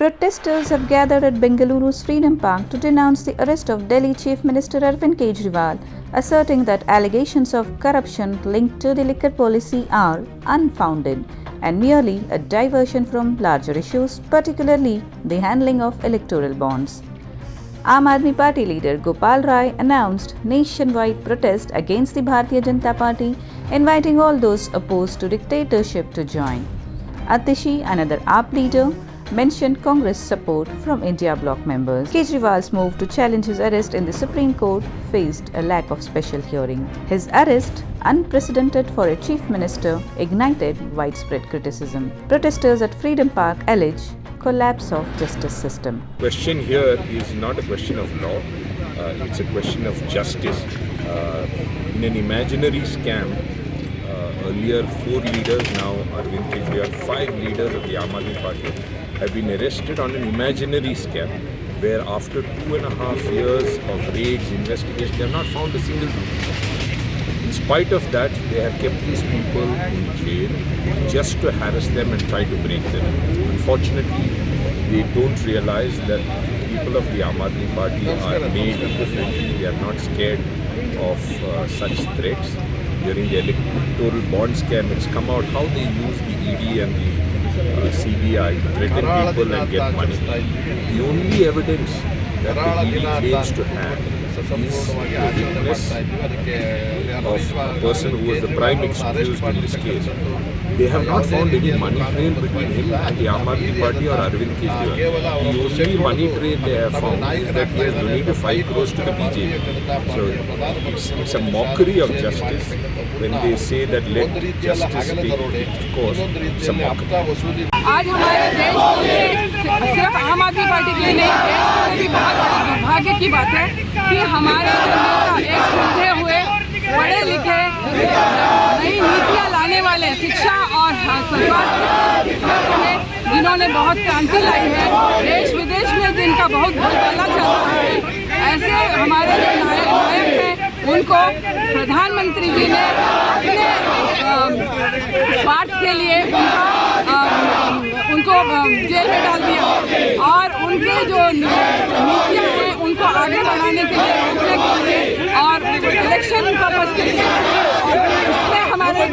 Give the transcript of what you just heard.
Protesters have gathered at Bengaluru's Freedom Park to denounce the arrest of Delhi Chief Minister Arvind Kejriwal, asserting that allegations of corruption linked to the liquor policy are unfounded and merely a diversion from larger issues, particularly the handling of electoral bonds. Aam Aadmi Party leader Gopal Rai announced nationwide protest against the Bharatiya Janata Party, inviting all those opposed to dictatorship to join. Atishi, another AAP leader, mentioned Congress support from India bloc members. Kejriwal's move to challenge his arrest in the Supreme Court faced a lack of special hearing. His arrest, unprecedented for a chief minister, ignited widespread criticism. Protesters at Freedom Park allege collapse of justice system. The question here is not a question of law, it's a question of justice. In an imaginary scam, earlier 4 leaders, now Arvind Kejriwal, 5 leaders of the Aam Aadmi Party have been arrested on an imaginary scam where after 2.5 years of raids, investigations, they have not found a single rupee. In spite of that, they have kept these people in jail just to harass them and try to break them. Unfortunately, they don't realize that people of the Aam Aadmi Party are made differently. They are not scared of such threats. During the electoral bond scam, it's come out how they use the ED and the CBI to threaten people and get money. The only evidence that the ED claims to have is the witness of a person who was the prime accused in this case. They have not found any money trail between him and the Aam Aadmi Party or Arvind Kejriwal. The only money trail they have found is that he has donated 5 crores to the BJP. So it's a mockery of justice when they say that let justice take its course. It's a mockery. आज हमारे देश में सिर्फ आम आदमी party के लिए नहीं, देश में भी बहुत दुर्भाग्य की बात है कि हमारे नेता एक सुलझे हुए पढ़े लिखे नई नीतियाँ लाने वाले शिक्षा और स्वास्थ्य क्षेत्र में जिन्होंने बहुत क्रांति लाई है, देश विदेश में जिनका बहुत बोलबाला चल रहा है, ऐसे हमारे जो नायक हैं उनको प्रधानमंत्री जी ने अपने स्वार्थ के लिए उनको जेल में डाल दिया और उनके जो नीतियाँ हैं उनको आगे बढ़ाने के लिए रोकने के लिए और इलेक्शन पर्पस के लिए और इसमें हमारे